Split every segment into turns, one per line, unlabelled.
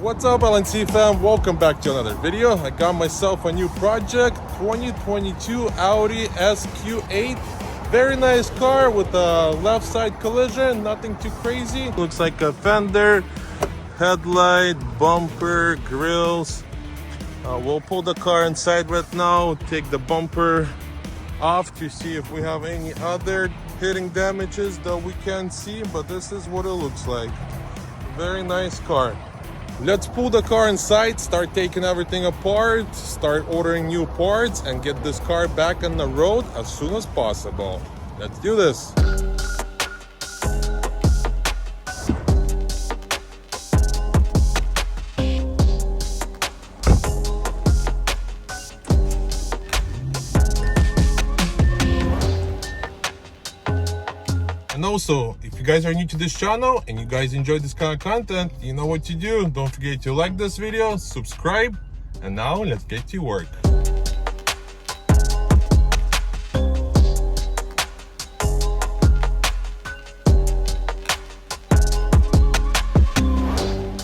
What's up, LNC fam? Welcome back to another video. I got myself a new project, 2022 Audi Sq8. Very nice car with a left side collision, nothing too crazy. Looks like a fender, headlight, bumper, grills. We'll pull the car inside right now, take the bumper off to see if we have any other hitting damages that we can see, but this is what it looks like. Very nice car. Let's pull the car inside, start taking everything apart, start ordering new parts, and get this car back on the road as soon as possible. Let's do this. And also, if you guys are new to this channel and you guys enjoy this kind of content, you know what to do. Don't forget to like this video, subscribe, and now let's get to work.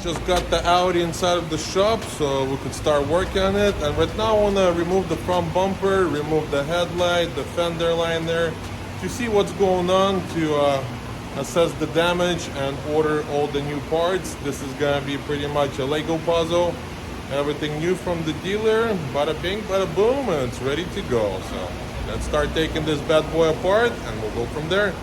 Just got the Audi inside of the shop so we could start working on it. And right now I want to remove the front bumper, remove the headlight, the fender liner, to see what's going on, to assess the damage and order all the new parts. This is gonna be pretty much a Lego puzzle. Everything new from the dealer, bada bing, bada boom, and it's ready to go. So let's start taking this bad boy apart and we'll go from there.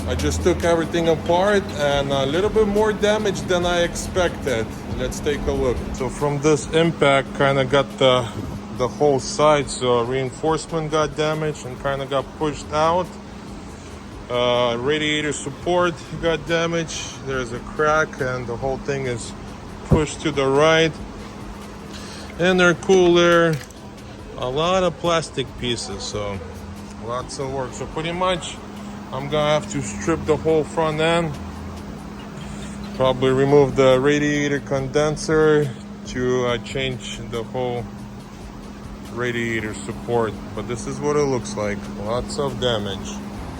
I just took everything apart and a little bit more damage than I expected. Let's take a look. So from this impact, kind of got the whole side, so reinforcement got damaged and kind of got pushed out. Radiator support got damaged. There's a crack and the whole thing is pushed to the right. Intercooler, a lot of plastic pieces, so lots of work. So pretty much I'm gonna have to strip the whole front end, probably remove the radiator condenser to change the whole radiator support. But this is what it looks like, lots of damage.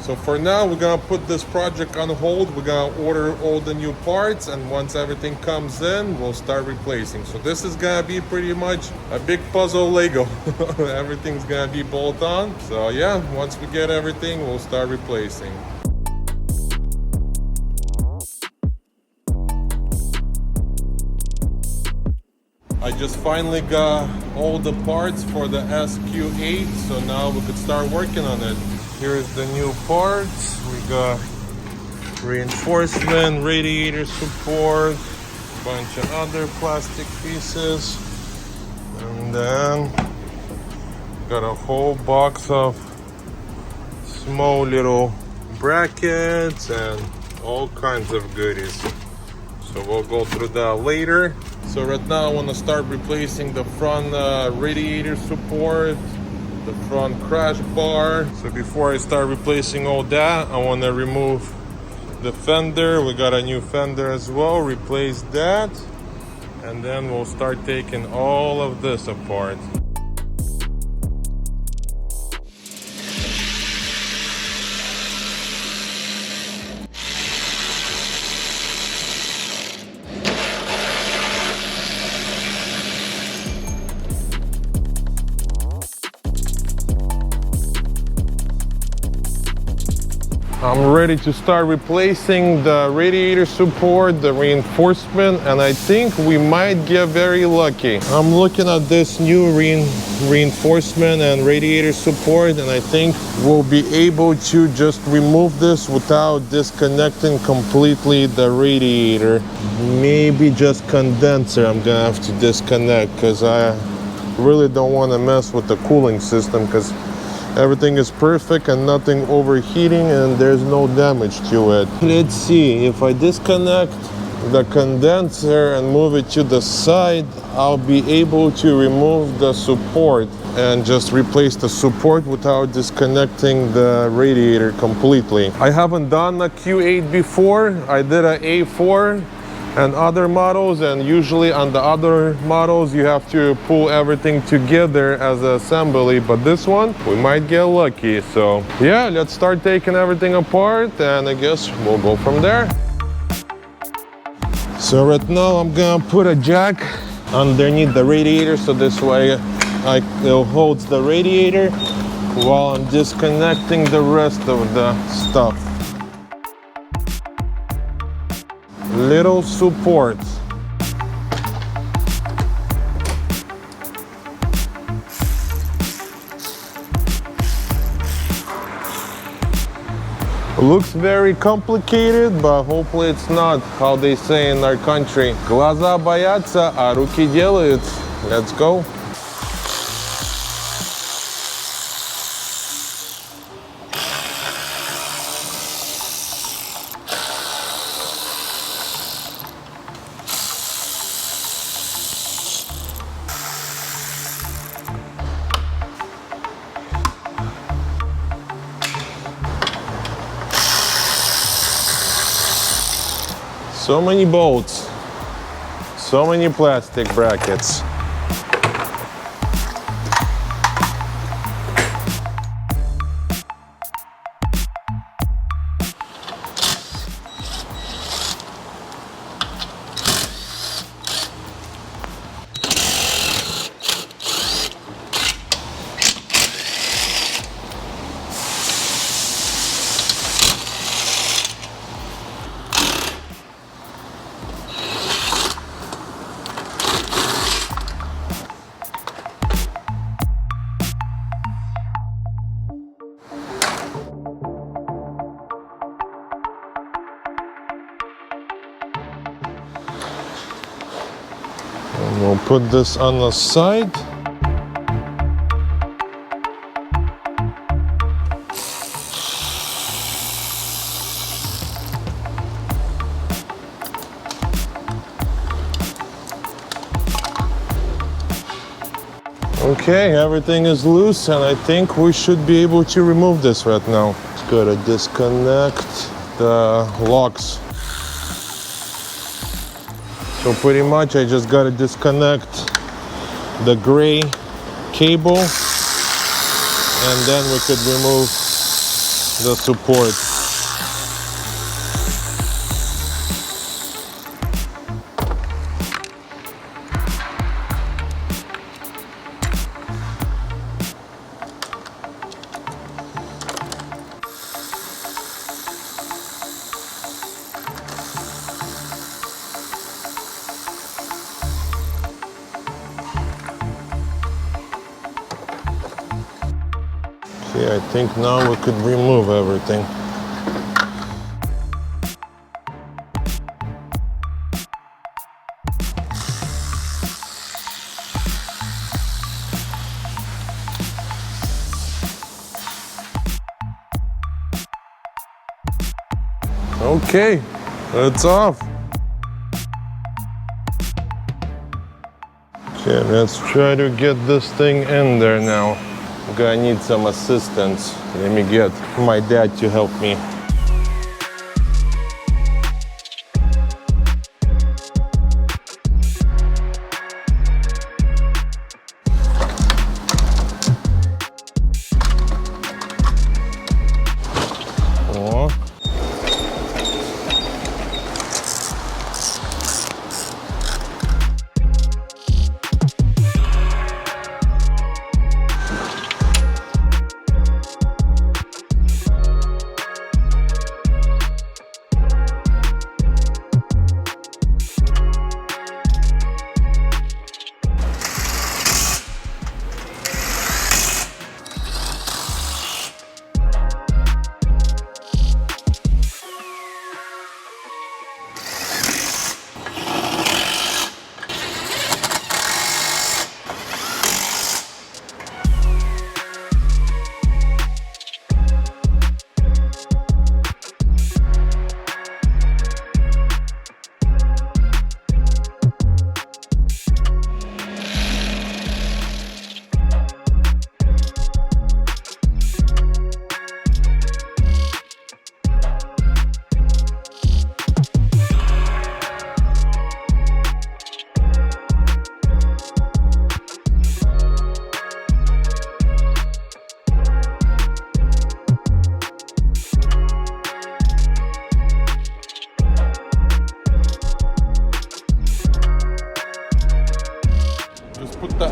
So for now, we're gonna put this project on hold. We're gonna order all the new parts, and once everything comes in, we'll start replacing. So this is gonna be pretty much a big puzzle Lego. Everything's gonna be bolt on. So yeah, once we get everything, we'll start replacing. I just finally got all the parts for the Sq8, so now we could start working on it. Here's the new parts. We got reinforcement, radiator support, a bunch of other plastic pieces, and then got a whole box of small little brackets and all kinds of goodies. So we'll go through that later. So right now I want to start replacing the front radiator support, the front crash bar. So before I start replacing all that, I want to remove the fender. We got a new fender as well, replace that, and then we'll start taking all of this apart. I'm ready to start replacing the radiator support, the reinforcement, and I think we might get very lucky. I'm looking at this new reinforcement and radiator support, and I think we'll be able to just remove this without disconnecting completely the radiator. Maybe just condenser I'm gonna have to disconnect, because I really don't want to mess with the cooling system, because everything is perfect and nothing overheating and there's no damage to it. Let's see, if I disconnect the condenser and move it to the side, I'll be able to remove the support and just replace the support without disconnecting the radiator completely. I haven't done a Q8 before. I did a A4 and other models, and usually on the other models you have to pull everything together as an assembly, but this one we might get lucky. So yeah, let's start taking everything apart and I guess we'll go from there. So right now I'm gonna put a jack underneath the radiator, so this way it holds the radiator while I'm disconnecting the rest of the stuff. Little support. Looks very complicated, but hopefully it's not. How they say in our country, глаза боятся, а руки делают. Let's go. So many bolts, so many plastic brackets. And we'll put this on the side. Okay, everything is loose and I think we should be able to remove this right now. Just gotta disconnect the locks. So pretty much I just gotta disconnect the gray cable and then we could remove the support. Okay, I think now we could remove everything. Okay, it's off. Okay, let's try to get this thing in there now. I'm gonna need some assistance. Let me get my dad to help me.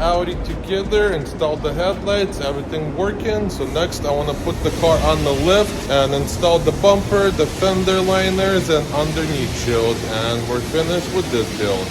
Audi together, installed the headlights, everything working. So next I want to put the car on the lift and install the bumper, the fender liners, and underneath shield. And we're finished with this build.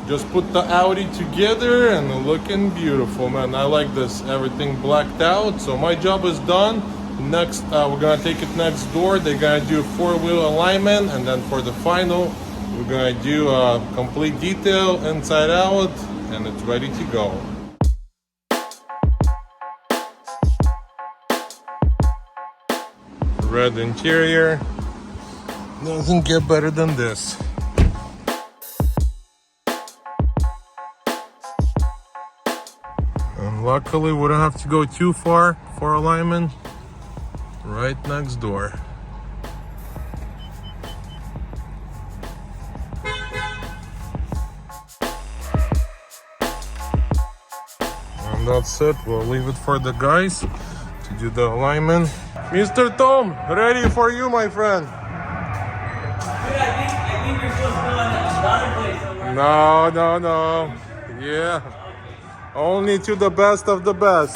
Just put the Audi together and looking beautiful, man. I like this, everything blacked out. So my job is done. Next, we're gonna take it next door. They're gonna do 4-wheel alignment, and then for the final, we're gonna do a complete detail inside out, and it's ready to go. Red interior. Doesn't get better than this. And luckily we don't have to go too far for alignment. Right next door. And that's it. We'll leave it for the guys to do the alignment. Mr. Tom, ready for you, my friend.
Dude, I think you're supposed to go on the other place somewhere.
No. Yeah. Only to the best of the best.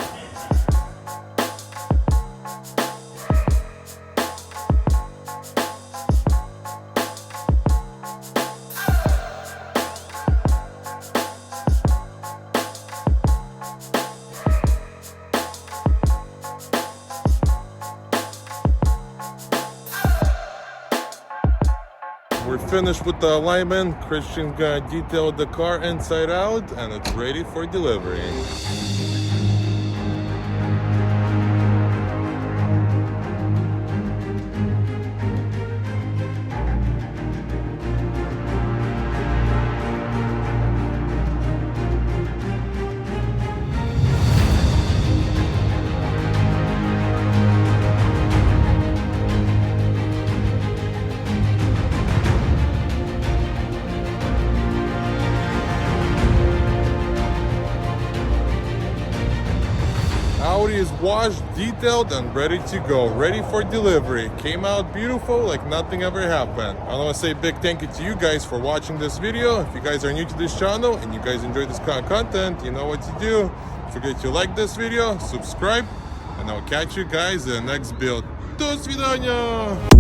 We're finished with the alignment. Christian's gonna detail the car inside out, and it's ready for delivery. Audi is washed, detailed, and ready to go. Ready for delivery. Came out beautiful like nothing ever happened. I want to say a big thank you to you guys for watching this video. If you guys are new to this channel and you guys enjoy this kind of content, you know what to do. Don't forget to like this video, subscribe, and I'll catch you guys in the next build. До свидания!